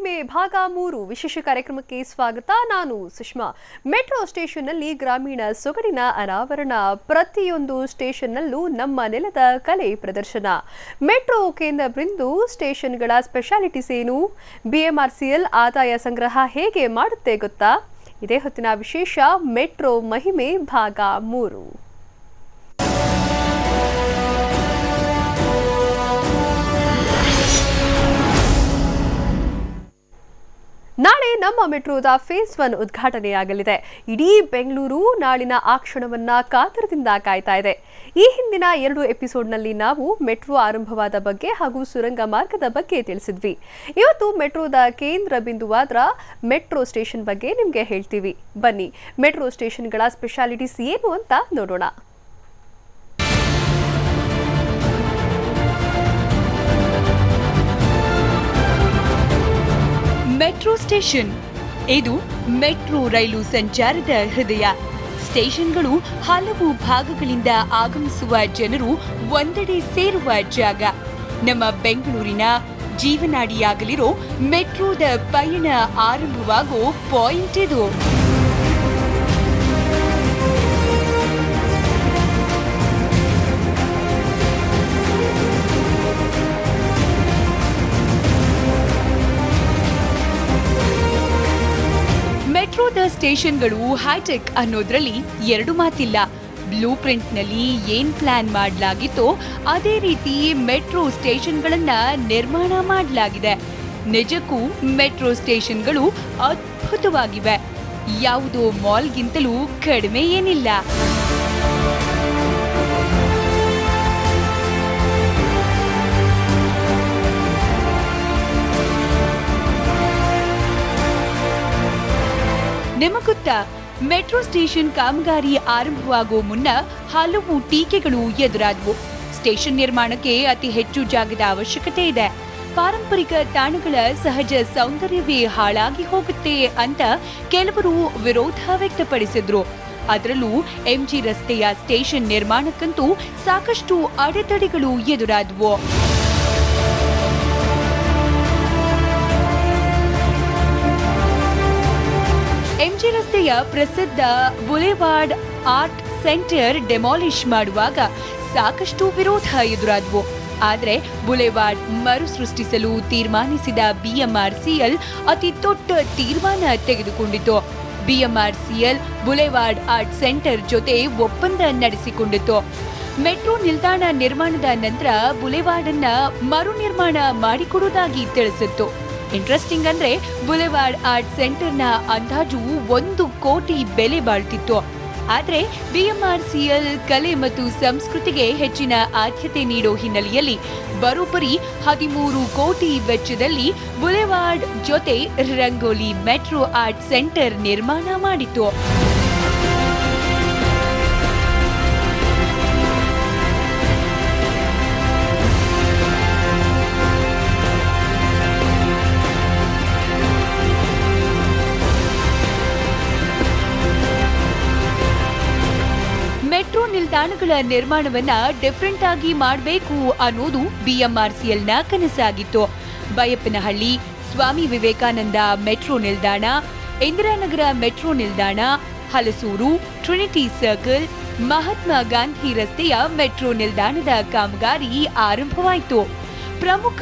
ಮಹಿಮೆ ಭಾಗ 3 ವಿಶೇಷ ಕಾರ್ಯಕ್ರಮಕ್ಕೆ ಸ್ವಾಗತ. ನಾನು ಸುಷ್ಮಾ. ಮೆಟ್ರೋ ಸ್ಟೇಷನ್ನಲ್ಲಿ ಗ್ರಾಮೀಣ ಸೊಗಡಿನ ಅನಾವರಣ. ಪ್ರತಿಯೊಂದು ಸ್ಟೇಷನ್ನಲ್ಲೂ ನಮ್ಮ ನೆಲದ ಕಲೆ ಪ್ರದರ್ಶನ. ಮೆಟ್ರೋ ಕೇಂದ್ರ ಬಿಂದು ಸ್ಟೇಷನ್ಗಳ ಸ್ಪೆಷಾಲಿಟೀಸ್ ಏನು? BMRCL ಆದಾಯ ಸಂಗ್ರಹ ಹೇಗೆ ಮಾಡುತ್ತೆ ಗೊತ್ತಾ? ಇದೇ ಹೊತ್ತಿನ ವಿಶೇಷ ಮೆಟ್ರೋ ಮಹಿಮೆ ಭಾಗ 3. ನಾಳೆ ನಮ್ಮ ಮೆಟ್ರೋದ ಫೇಸ್ 1 ಉದ್ಘಾಟನೆಯಾಗಲಿದೆ. ಇಡೀ ಬೆಂಗಳೂರು ನಾಳಿನ ಆ ಕ್ಷಣವನ್ನ ಕಾತರದಿಂದ ಕಾಯ್ತಾ ಇದೆ. ಈ ಹಿಂದಿನ 2 ಎಪಿಸೋಡ್ನಲ್ಲಿ ನಾವು ಮೆಟ್ರೋ ಆರಂಭವಾದ ಬಗ್ಗೆ ಹಾಗೂ ಸುರಂಗ ಮಾರ್ಗದ ಬಗ್ಗೆ ತಿಳಿಸಿದ್ವಿ. ಇವತ್ತು ಮೆಟ್ರೋದ ಕೇಂದ್ರ ಬಿಂದುವಾದ ಮೆಟ್ರೋ ಸ್ಟೇಷನ್ ಬಗ್ಗೆ ನಿಮಗೆ ಹೇಳ್ತೀವಿ. ಬನ್ನಿ, ಮೆಟ್ರೋ ಸ್ಟೇಷನ್ಗಳ ಸ್ಪೆಷಾಲಿಟೀಸ್ ಏನು ಅಂತ ನೋಡೋಣ. ಮೆಟ್ರೋ ಸ್ಟೇಷನ್ ಇದು ಮೆಟ್ರೋ ರೈಲು ಸಂಚಾರದ ಹೃದಯ. ಸ್ಟೇಷನ್ಗಳು ಹಲವು ಭಾಗಗಳಿಂದ ಆಗಮಿಸುವ ಜನರು ಒಂದೆಡೆ ಸೇರುವ ಜಾಗ. ನಮ್ಮ ಬೆಂಗಳೂರಿನ ಜೀವನಾಡಿಯಾಗಲಿರೋ ಮೆಟ್ರೋದ ಪಯಣ ಆರಂಭವಾಗೋ ಪಾಯಿಂಟ್ ಇದು. ಮೆಟ್ರೋದ ಸ್ಟೇಷನ್ಗಳು ಹೈಟೆಕ್ ಅನ್ನೋದ್ರಲ್ಲಿ 2 ಮಾತಿಲ್ಲ. ಬ್ಲೂ ಪ್ರಿಂಟ್ನಲ್ಲಿ ಏನ್ ಪ್ಲಾನ್ ಮಾಡಲಾಗಿತ್ತೋ ಅದೇ ರೀತಿ ಮೆಟ್ರೋ ಸ್ಟೇಷನ್ಗಳನ್ನ ನಿರ್ಮಾಣ ಮಾಡಲಾಗಿದೆ. ನಿಜಕ್ಕೂ ಮೆಟ್ರೋ ಸ್ಟೇಷನ್ಗಳು ಅದ್ಭುತವಾಗಿವೆ. ಯಾವುದೋ ಮಾಲ್ಗಿಂತಲೂ ಕಡಿಮೆ ಏನಿಲ್ಲ. ನಿಮಗೊತ್ತಾ, ಮೆಟ್ರೋ ಸ್ಟೇಷನ್ ಕಾಮಗಾರಿ ಆರಂಭವಾಗೋ ಮುನ್ನ ಹಲವು ಟೀಕೆಗಳು ಎದುರಾದವು. ಸ್ಟೇಷನ್ ನಿರ್ಮಾಣಕ್ಕೆ ಅತಿ ಹೆಚ್ಚು ಜಾಗದ ಅವಶ್ಯಕತೆ ಇದೆ, ಪಾರಂಪರಿಕ ತಾಣಗಳ ಸಹಜ ಸೌಂದರ್ಯವೇ ಹಾಳಾಗಿ ಹೋಗುತ್ತೆ ಅಂತ ಕೆಲವರು ವಿರೋಧ ವ್ಯಕ್ತಪಡಿಸಿದ್ರು. ಅದರಲ್ಲೂ MG ರಸ್ತೆಯ ಸ್ಟೇಷನ್ ನಿರ್ಮಾಣಕ್ಕಂತೂ ಸಾಕಷ್ಟು ಅಡೆತಡೆಗಳು ಎದುರಾದವು. MG ರಸ್ತೆಯ ಪ್ರಸಿದ್ಧ ಬುಲೆವಾರ್ಡ್ ಆರ್ಟ್ ಸೆಂಟರ್ ಡೆಮಾಲಿಷ್ ಮಾಡುವಾಗ ಸಾಕಷ್ಟು ವಿರೋಧ ಎದುರಾದವು. ಆದರೆ ಬುಲೆವಾರ್ಡ್ ಮರುಸೃಷ್ಟಿಸಲು ತೀರ್ಮಾನಿಸಿದ BMRCL ಅತಿ ದೊಡ್ಡ ತೀರ್ಮಾನ ತೆಗೆದುಕೊಂಡಿತು. BMRCL ಬುಲೆವಾರ್ಡ್ ಆರ್ಟ್ ಸೆಂಟರ್ ಜೊತೆ ಒಪ್ಪಂದ ನಡೆಸಿಕೊಂಡಿತು. ಮೆಟ್ರೋ ನಿಲ್ದಾಣ ನಿರ್ಮಾಣದ ನಂತರ ಬುಲೆವಾರ್ಡ್ ಅನ್ನ ಮರು ನಿರ್ಮಾಣ ಮಾಡಿಕೊಡುವುದಾಗಿ ತಿಳಿಸಿತ್ತು. ಇಂಟ್ರೆಸ್ಟಿಂಗ್ ಅಂದ್ರೆ ಬುಲೆವಾರ್ಡ್ ಆರ್ಟ್ ಸೆಂಟರ್ನ ಅಂದಾಜು 1 ಕೋಟಿ ಬೆಲೆ ಬಾಳ್ತಿತ್ತು. ಆದ್ರೆ BMRCL ಕಲೆ ಮತ್ತು ಸಂಸ್ಕೃತಿಗೆ ಹೆಚ್ಚಿನ ಆದ್ಯತೆ ನೀಡೋ ಹಿನ್ನೆಲೆಯಲ್ಲಿ ಬರೋಬ್ಬರಿ 13 ಕೋಟಿ ವೆಚ್ಚದಲ್ಲಿ ಬುಲೆವಾರ್ಡ್ ಜೊತೆ ರಂಗೋಲಿ ಮೆಟ್ರೋ ಆರ್ಟ್ ಸೆಂಟರ್ ನಿರ್ಮಾಣ ಮಾಡಿತು. ಮೆಟ್ರೋ ನಿಲ್ದಾಣಗಳ ನಿರ್ಮಾಣವನ್ನ ಡಿಫರೆಂಟ್ ಆಗಿ ಮಾಡಬೇಕು ಅನ್ನೋದು BMRCLನ ಕನಸಾಗಿತ್ತು. ಬೈಯಪ್ಪನಹಳ್ಳಿ, ಸ್ವಾಮಿ ವಿವೇಕಾನಂದ ಮೆಟ್ರೋ ನಿಲ್ದಾಣ, ಇಂದಿರಾನಗರ ಮೆಟ್ರೋ ನಿಲ್ದಾಣ, ಹಲಸೂರು, ಟ್ರಿನಿಟಿ ಸರ್ಕಲ್, ಮಹಾತ್ಮ ಗಾಂಧಿ ರಸ್ತೆಯ ಮೆಟ್ರೋ ನಿಲ್ದಾಣದ ಕಾಮಗಾರಿ ಆರಂಭವಾಯಿತು. ಪ್ರಮುಖ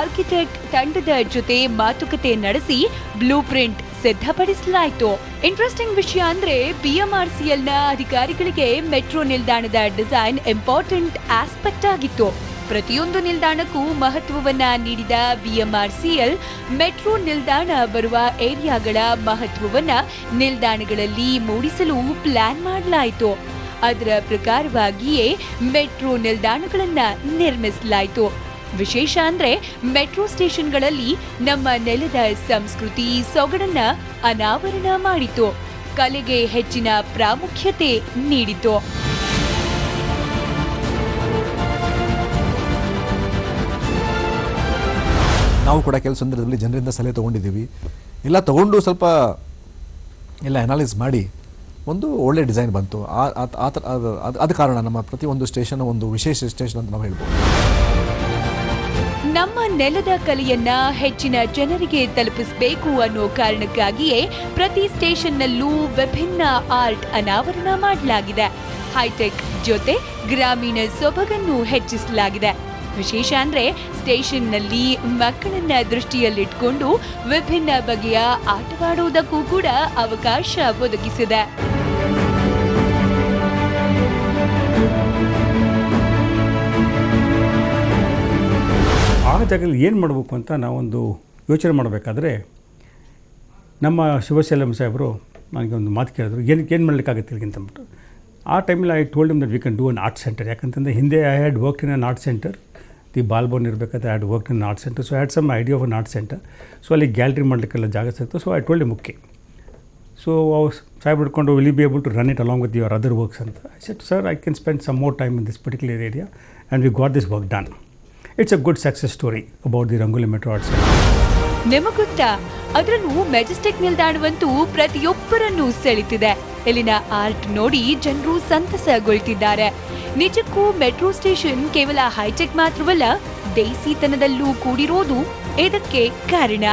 ಆರ್ಕಿಟೆಕ್ಟ್ ತಂಡದ ಜೊತೆ ಮಾತುಕತೆ ನಡೆಸಿ ಬ್ಲೂ ಪ್ರಿಂಟ್ ಸಿದ್ಧಪಡಿಸಲಾಯಿತು. ಇಂಟ್ರೆಸ್ಟಿಂಗ್ ವಿಷಯ ಅಂದ್ರೆ BMRCLನ ಅಧಿಕಾರಿಗಳಿಗೆ ಮೆಟ್ರೋ ನಿಲ್ದಾಣದ ಡಿಸೈನ್ ಇಂಪಾರ್ಟೆಂಟ್ ಆಸ್ಪೆಕ್ಟ್ ಆಗಿತ್ತು. ಪ್ರತಿಯೊಂದು ನಿಲ್ದಾಣಕ್ಕೂ ಮಹತ್ವವನ್ನ ನೀಡಿದ BMRCL ಮೆಟ್ರೋ ನಿಲ್ದಾಣ ಬರುವ ಏರಿಯಾಗಳ ಮಹತ್ವವನ್ನ ನಿಲ್ದಾಣಗಳಲ್ಲಿ ಮೂಡಿಸಲು ಪ್ಲಾನ್ ಮಾಡಲಾಯಿತು. ಅದರ ಪ್ರಕಾರವಾಗಿಯೇ ಮೆಟ್ರೋ ನಿಲ್ದಾಣಗಳನ್ನ ನಿರ್ಮಿಸಲಾಯಿತು. ವಿಶೇಷ ಅಂದ್ರೆ ಮೆಟ್ರೋ ಸ್ಟೇಷನ್ಗಳಲ್ಲಿ ನಮ್ಮ ನೆಲದ ಸಂಸ್ಕೃತಿ ಸೊಗಡನ್ನ ಅನಾವರಣ ಮಾಡಿತು. ಕಲೆಗೆ ಹೆಚ್ಚಿನ ಪ್ರಾಮುಖ್ಯತೆ ನೀಡಿತು. ನಾವು ಕೂಡ ಕೆಲವು ಸಂದರ್ಭದಲ್ಲಿ ಜನರಿಂದ ಸಲಹೆ ತಗೊಂಡಿದ್ದೀವಿ. ಎಲ್ಲ ತಗೊಂಡು ಸ್ವಲ್ಪ ಎಲ್ಲ ಅನಾಲಿಸ್ ಮಾಡಿ ಒಂದು ಒಳ್ಳೆ ಡಿಸೈನ್ ಬಂತು. ಅದ ಕಾರಣ ನಮ್ಮ ಪ್ರತಿಯೊಂದು ಸ್ಟೇಷನ್ ಒಂದು ವಿಶೇಷ ಸ್ಟೇಷನ್ ಅಂತ ನಾವು ಹೇಳ್ಬೋದು. ನಮ್ಮ ನೆಲದ ಕಲೆಯನ್ನ ಹೆಚ್ಚಿನ ಜನರಿಗೆ ತಲುಪಿಸಬೇಕು ಅನ್ನೋ ಕಾರಣಕ್ಕಾಗಿಯೇ ಪ್ರತಿ ಸ್ಟೇಷನ್ನಲ್ಲೂ ವಿಭಿನ್ನ ಆರ್ಟ್ ಅನಾವರಣ ಮಾಡಲಾಗಿದೆ. ಹೈಟೆಕ್ ಜೊತೆ ಗ್ರಾಮೀಣ ಸೊಬಗನ್ನು ಹೆಚ್ಚಿಸಲಾಗಿದೆ. ವಿಶೇಷ ಅಂದ್ರೆ ಸ್ಟೇಷನ್ನಲ್ಲಿ ಮಕ್ಕಳನ್ನ ದೃಷ್ಟಿಯಲ್ಲಿಟ್ಕೊಂಡು ವಿಭಿನ್ನ ಬಗೆಯ ಆಟವಾಡುವುದಕ್ಕೂ ಕೂಡ ಅವಕಾಶ ಒದಗಿಸಿದೆ. ಆ ಜಾಗದಲ್ಲಿ ಏನು ಮಾಡಬೇಕು ಅಂತ ನಾವೊಂದು ಯೋಚನೆ ಮಾಡಬೇಕಾದ್ರೆ ನಮ್ಮ ಶಿವಶೈಲಂ ಸಾಹೇಬರು ನನಗೆ ಒಂದು ಮಾತು ಕೇಳಿದ್ರು, ಏನು ಮಾಡಲಿಕ್ಕಾಗುತ್ತೆ ಇಲ್ಲಿಗಿಂತ ಅಂದ್ಬಿಟ್ಟು. ಆ ಟೈಮಲ್ಲಿ I told him that we can do an art centre. ಯಾಕಂತಂದರೆ ಹಿಂದೆ I had work in an art centre. The ಬಾಲ್ಬೋನ್ ಇರಬೇಕಾದ್ರೆ I had work in art centre. So I had some idea of an art centre. So ಅಲ್ಲಿ gallery ಮಾಡಲಿಕ್ಕೆಲ್ಲ ಜಾಗ ಸಿಗ್ತು. So I told him okay. So ಸಾಹೇಬ್ ಹಿಡ್ಕೊಂಡು will you be able to run it along with your other works ಅಂತ. I shed sir I can spend some more time in this particular area and we got this work done. It's a good success story about the Rangoli Metro Art Center. ನಿಮಗೆ ಗೊತ್ತಾ, ಅದರಲ್ಲೂ Majestic ನಿಲ್ದಾಣವಂತೂ ಪ್ರತಿಯೊಬ್ಬರನ್ನೂ ಸೆಳೆತಿದೆ. ಇಲ್ಲಿನ art ನೋಡಿ ಜನರು ಸಂತಸಗೊಳ್ತಿದ್ದಾರೆ. ನಿಜಕ್ಕೂ metro station ಕೇವಲ high tech ಮಾತ್ರವಲ್ಲ, ದೇಸಿತನದಲ್ಲೂ ಕೂಡಿರೋದು ಇದಕ್ಕೆ ಕಾರಣ.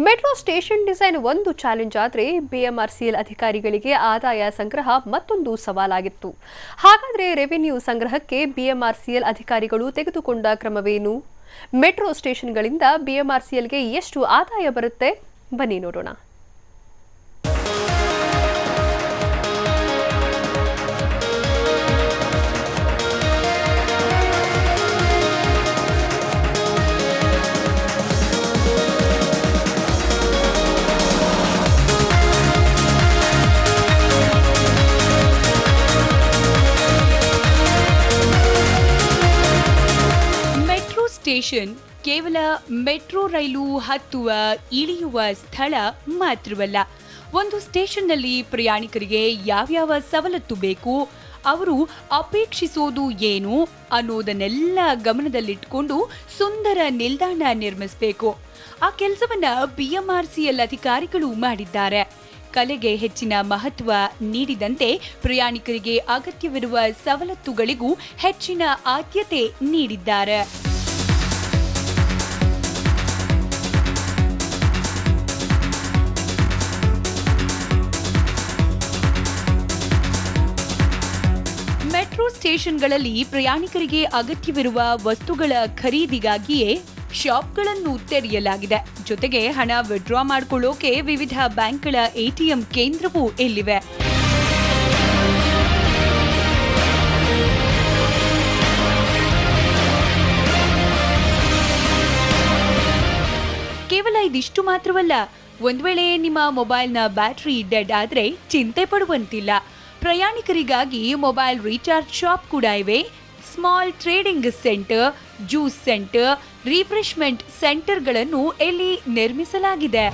ಮೆಟ್ರೋ ಸ್ಟೇಷನ್ ಡಿಸೈನ್ ಒಂದು ಚಾಲೆಂಜ್ ಆದರೆ ಬಿಎಂಆರ್ಸಿಎಲ್ ಅಧಿಕಾರಿಗಳಿಗೆ ಆದಾಯ ಸಂಗ್ರಹ ಮತ್ತೊಂದು ಸವಾಲಾಗಿತ್ತು. ಹಾಗಾದರೆ ರೆವಿನ್ಯೂ ಸಂಗ್ರಹಕ್ಕೆ ಬಿಎಂಆರ್ಸಿಎಲ್ ಅಧಿಕಾರಿಗಳು ತೆಗೆದುಕೊಂಡ ಕ್ರಮವೇನು? ಮೆಟ್ರೋ ಸ್ಟೇಷನ್ಗಳಿಂದ ಬಿಎಂಆರ್ಸಿಎಲ್ಗೆ ಎಷ್ಟು ಆದಾಯ ಬರುತ್ತೆ? ಬನ್ನಿ ನೋಡೋಣ. ಸ್ಟೇಷನ್ ಕೇವಲ ಮೆಟ್ರೋ ರೈಲು ಹತ್ತುವ ಇಳಿಯುವ ಸ್ಥಳ ಮಾತ್ರವಲ್ಲ. ಒಂದು ಸ್ಟೇಷನ್ನಲ್ಲಿ ಪ್ರಯಾಣಿಕರಿಗೆ ಯಾವ್ಯಾವ ಸವಲತ್ತು ಬೇಕು, ಅವರು ಅಪೇಕ್ಷಿಸೋದು ಏನು ಅನ್ನೋದನ್ನೆಲ್ಲ ಗಮನದಲ್ಲಿಟ್ಕೊಂಡು ಸುಂದರ ನಿಲ್ದಾಣ ನಿರ್ಮಿಸಬೇಕು. ಆ ಕೆಲಸವನ್ನ ಬಿಎಂಆರ್ಸಿಎಲ್ ಅಧಿಕಾರಿಗಳು ಮಾಡಿದ್ದಾರೆ. ಕಲೆಗೆ ಹೆಚ್ಚಿನ ಮಹತ್ವ ನೀಡಿದಂತೆ ಪ್ರಯಾಣಿಕರಿಗೆ ಅಗತ್ಯವಿರುವ ಸವಲತ್ತುಗಳಿಗೂ ಹೆಚ್ಚಿನ ಆದ್ಯತೆ ನೀಡಿದ್ದಾರೆ. ಮೆಟ್ರೋ ಸ್ಟೇಷನ್ಗಳಲ್ಲಿ ಪ್ರಯಾಣಿಕರಿಗೆ ಅಗತ್ಯವಿರುವ ವಸ್ತುಗಳ ಖರೀದಿಗಾಗಿಯೇ ಶಾಪ್ಗಳನ್ನು ತೆರೆಯಲಾಗಿದೆ. ಜೊತೆಗೆ ಹಣ ವಿಡ್ರಾ ಮಾಡಿಕೊಳ್ಳೋಕೆ ವಿವಿಧ ಬ್ಯಾಂಕ್ಗಳ ಎಟಿಎಂ ಕೇಂದ್ರವೂ ಇಲ್ಲಿವೆ. ಕೇವಲ ಇದಿಷ್ಟು ಮಾತ್ರವಲ್ಲ, ಒಂದ್ ವೇಳೆ ನಿಮ್ಮ ಮೊಬೈಲ್ನ ಬ್ಯಾಟರಿ ಡೆಡ್ ಆದ್ರೆ ಚಿಂತೆ ಪಡುವಂತಿಲ್ಲ. ಪ್ರಯಾಣಿಕರಿಗಾಗಿ ಮೊಬೈಲ್ ರೀಚಾರ್ಜ್ ಶಾಪ್ ಕೂಡ ಇವೆ. Small trading centre, juice centre, refreshment ಸೆಂಟರ್ಗಳನ್ನು ಇಲ್ಲಿ ನಿರ್ಮಿಸಲಾಗಿದೆ.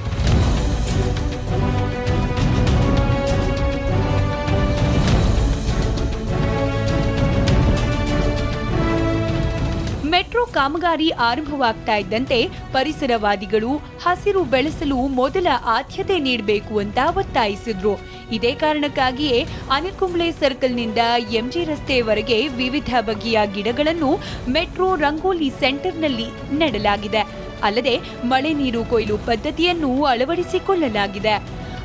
ಮೆಟ್ರೋ ಕಾಮಗಾರಿ ಆರಂಭವಾಗ್ತಾ ಇದ್ದಂತೆ ಪರಿಸರವಾದಿಗಳು ಹಸಿರು ಬೆಳೆಸಲು ಮೊದಲ ಆದ್ಯತೆ ನೀಡಬೇಕು ಅಂತ ಒತ್ತಾಯಿಸಿದ್ರು. ಇದೇ ಕಾರಣಕ್ಕಾಗಿಯೇ ಅನಿಲ್ ಕುಂಬ್ಳೆ ಸರ್ಕಲ್ನಿಂದ ಎಂಜಿ ರಸ್ತೆಯವರೆಗೆ ವಿವಿಧ ಬಗೆಯ ಗಿಡಗಳನ್ನು ಮೆಟ್ರೋ ರಂಗೋಲಿ ಸೆಂಟರ್ನಲ್ಲಿ ನೆಡಲಾಗಿದೆ. ಅಲ್ಲದೆ ಮಳೆ ನೀರು ಕೊಯ್ಲು ಪದ್ಧತಿಯನ್ನು ಅಳವಡಿಸಿಕೊಳ್ಳಲಾಗಿದೆ.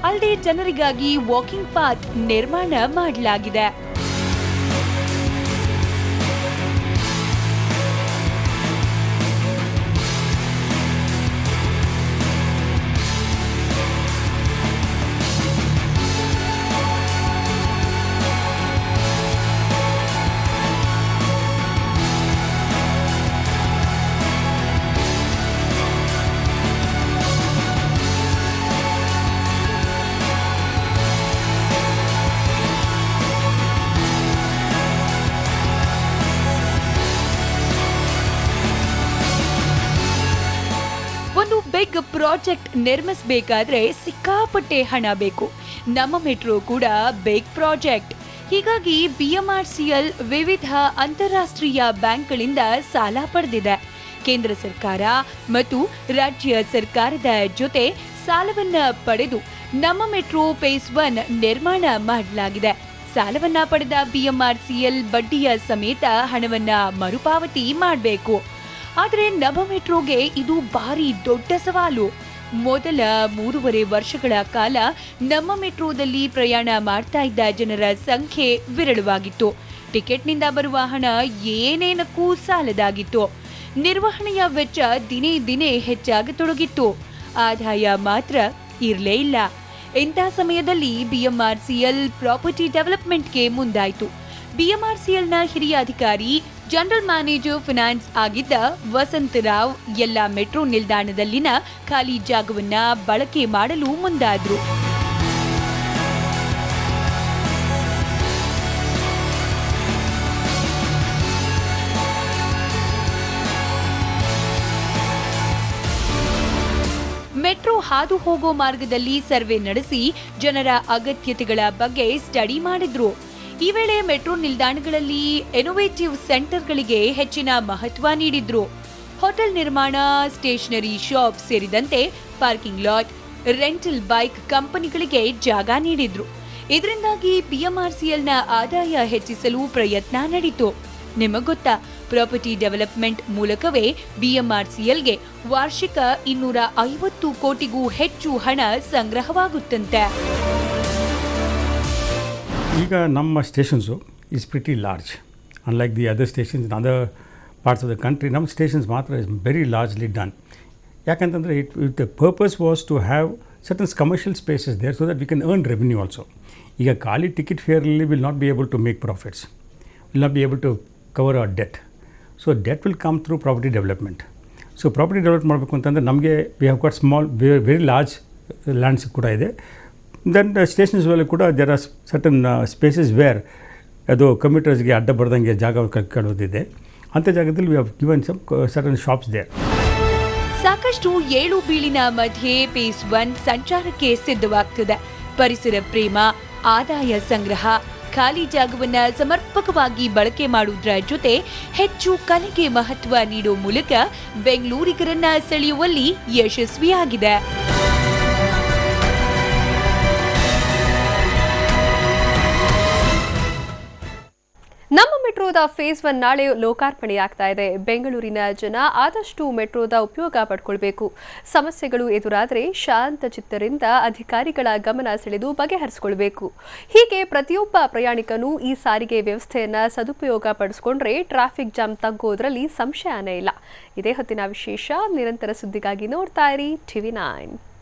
ಅಲ್ಲದೆ ಜನರಿಗಾಗಿ ವಾಕಿಂಗ್ ಪಾತ್ ನಿರ್ಮಾಣ ಮಾಡಲಾಗಿದೆ. ಬಿಗ್ ಪ್ರಾಜೆಕ್ಟ್ ನಿರ್ಮಿಸಬೇಕಾದ್ರೆ ಸಿಕ್ಕಾಪಟ್ಟೆ ಹಣ ಬೇಕು. ನಮ್ಮ ಮೆಟ್ರೋ ಕೂಡ ಬಿಗ್ ಪ್ರಾಜೆಕ್ಟ್. ಹೀಗಾಗಿ ಬಿಎಂಆರ್ಸಿಎಲ್ ವಿವಿಧ ಅಂತಾರಾಷ್ಟ್ರೀಯ ಬ್ಯಾಂಕ್ಗಳಿಂದ ಸಾಲ ಪಡೆದಿದೆ. ಕೇಂದ್ರ ಸರ್ಕಾರ ಮತ್ತು ರಾಜ್ಯ ಸರ್ಕಾರದ ಜೊತೆ ಸಾಲವನ್ನ ಪಡೆದು ನಮ್ಮ ಮೆಟ್ರೋ ಫೇಸ್ 1 ನಿರ್ಮಾಣ ಮಾಡಲಾಗಿದೆ. ಸಾಲವನ್ನ ಪಡೆದ BMRCL ಬಡ್ಡಿಯ ಸಮೇತ ಹಣವನ್ನ ಮರುಪಾವತಿ ಮಾಡಬೇಕು. ಆದರೆ ನವ ಮೆಟ್ರೋಗೆ ಇದು ಭಾರಿ ದೊಡ್ಡ ಸವಾಲು. ಮೊದಲ 3.5 ವರ್ಷಗಳ ಕಾಲ ನಮ್ಮ ಮೆಟ್ರೋದಲ್ಲಿ ಪ್ರಯಾಣ ಮಾಡ್ತಾ ಇದ್ದ ಜನರ ಸಂಖ್ಯೆ ವಿರಳವಾಗಿತ್ತು. ಟಿಕೆಟ್ನಿಂದ ಬರುವ ಹಣ ಏನೇನಕ್ಕೂ ಸಾಲದಾಗಿತ್ತು. ನಿರ್ವಹಣೆಯ ವೆಚ್ಚ ದಿನೇ ದಿನೇ ಹೆಚ್ಚಾಗತೊಡಗಿತ್ತು. ಆದಾಯ ಮಾತ್ರ ಇರಲೇ ಇಲ್ಲ. ಇಂಥ ಸಮಯದಲ್ಲಿ BMRCL ಪ್ರಾಪರ್ಟಿ ಡೆವಲಪ್ಮೆಂಟ್ಗೆ ಮುಂದಾಯಿತು. BMRCLನ ಹಿರಿಯ ಅಧಿಕಾರಿ ಜನರಲ್ ಮ್ಯಾನೇಜರ್ ಫಿನಾನ್ಸ್ ಆಗಿದ್ದ ವಸಂತರಾವ್ ಎಲ್ಲ ಮೆಟ್ರೋ ನಿಲ್ದಾಣದಲ್ಲಿನ ಖಾಲಿ ಜಾಗವನ್ನ ಬಳಕೆ ಮಾಡಲು ಮುಂದಾದ್ರು. ಮೆಟ್ರೋ ಹಾದು ಹೋಗೋ ಮಾರ್ಗದಲ್ಲಿ ಸರ್ವೆ ನಡೆಸಿ ಜನರ ಅಗತ್ಯತೆಗಳ ಬಗ್ಗೆ ಸ್ಟಡಿ ಮಾಡಿದ್ರು. ಈ ವೇಳೆ ಮೆಟ್ರೋ ನಿಲ್ದಾಣಗಳಲ್ಲಿ ಇನೋವೇಟಿವ್ ಸೆಂಟರ್ಗಳಿಗೆ ಹೆಚ್ಚಿನ ಮಹತ್ವ ನೀಡಿದ್ರು. ಹೋಟೆಲ್ ನಿರ್ಮಾಣ, ಸ್ಟೇಷನರಿ ಶಾಪ್ ಸೇರಿದಂತೆ ಪಾರ್ಕಿಂಗ್ ಲಾಟ್, ರೆಂಟಲ್ ಬೈಕ್ ಕಂಪನಿಗಳಿಗೆ ಜಾಗ ನೀಡಿದ್ರು. ಇದರಿಂದಾಗಿ BMRCLನ ಆದಾಯ ಹೆಚ್ಚಿಸಲು ಪ್ರಯತ್ನ ನಡೆಯಿತು. ನಿಮಗೆ ಗೊತ್ತಾ, ಪ್ರಾಪರ್ಟಿ ಡೆವಲಪ್ಮೆಂಟ್ ಮೂಲಕವೇ BMRCLಗೆ ವಾರ್ಷಿಕ 250 ಕೋಟಿಗೂ ಹೆಚ್ಚು ಹಣ ಸಂಗ್ರಹವಾಗುತ್ತಂತೆ. ಈಗ ನಮ್ಮ stations is pretty large. Unlike the other stations in other parts of the country, ನಮ್ಮ ಸ್ಟೇಷನ್ಸ್ ಮಾತ್ರ ಇಸ್ ವೆರಿ ಲಾರ್ಜ್ಲಿ ಡನ್. ಯಾಕಂತಂದರೆ the purpose was to have certains commercial spaces there so that we can earn revenue also. ಈಗ ಖಾಲಿ ticket ಫೇರಲ್ಲಿ will not be able to make profits, will not be able to cover our debt. So debt will come through property development. So property develop ಮಾಡಬೇಕು ಅಂತಂದರೆ ನಮಗೆ we have got small very large lands ಕೂಡ ಇದೆ. Then stations ವೇಲೆ ಕೂಡ there are certain spaces where ಅದು ಕಮ್ಯೂಟರ್ಸ್ಗೆ ಅಡ್ಡ ಬರ್ದಂಗೆ ಜಾಗ ಕಳ್ಕೊಳ್ಳೋದಿದೆ. ಅಂಥ ಜಾಗದಲ್ಲಿ we have given some certain shops there. ಸಾಕಷ್ಟು ಏಳು ಬೀಳಿನ ಮಧ್ಯೆ ಫೇಸ್ 1 ಸಂಚಾರಕ್ಕೆ ಸಿದ್ಧವಾಗ್ತದೆ. ಪರಿಸರ ಪ್ರೇಮ, ಆದಾಯ ಸಂಗ್ರಹ, ಖಾಲಿ ಜಾಗವನ್ನ ಸಮರ್ಪಕವಾಗಿ ಬಳಕೆ ಮಾಡುವುದರ ಜೊತೆ ಹೆಚ್ಚು ಕಲೆಗೆ ಮಹತ್ವ ನೀಡುವ ಮೂಲಕ ಬೆಂಗಳೂರಿಗರನ್ನ ಸೆಳೆಯುವಲ್ಲಿ ಯಶಸ್ವಿಯಾಗಿದೆ. ನಮ್ಮ ಮೆಟ್ರೋದ ಫೇಸ್ 1 ನಾಳೆ ಲೋಕಾರ್ಪಣೆಯಾಗ್ತಾ ಇದೆ. ಬೆಂಗಳೂರಿನ ಜನ ಆದಷ್ಟು ಮೆಟ್ರೋದ ಉಪಯೋಗ ಪಡ್ಕೊಳ್ಬೇಕು. ಸಮಸ್ಯೆಗಳು ಎದುರಾದರೆ ಶಾಂತ ಚಿತ್ತರಿಂದ ಅಧಿಕಾರಿಗಳ ಗಮನ ಸೆಳೆದು ಬಗೆಹರಿಸಿಕೊಳ್ಬೇಕು. ಹೀಗೆ ಪ್ರತಿಯೊಬ್ಬ ಪ್ರಯಾಣಿಕನೂ ಈ ಸಾರಿಗೆ ವ್ಯವಸ್ಥೆಯನ್ನ ಸದುಪಯೋಗ ಪಡಿಸಿಕೊಂಡ್ರೆ ಟ್ರಾಫಿಕ್ ಜಾಮ್ ತಗ್ಗೋದ್ರಲ್ಲಿ ಸಂಶಯನೇ ಇಲ್ಲ. ಇದೇ ಹೊತ್ತಿನ ವಿಶೇಷ. ನಿರಂತರ ಸುದ್ದಿಗಾಗಿ ನೋಡ್ತಾ ಇರಿ TV9.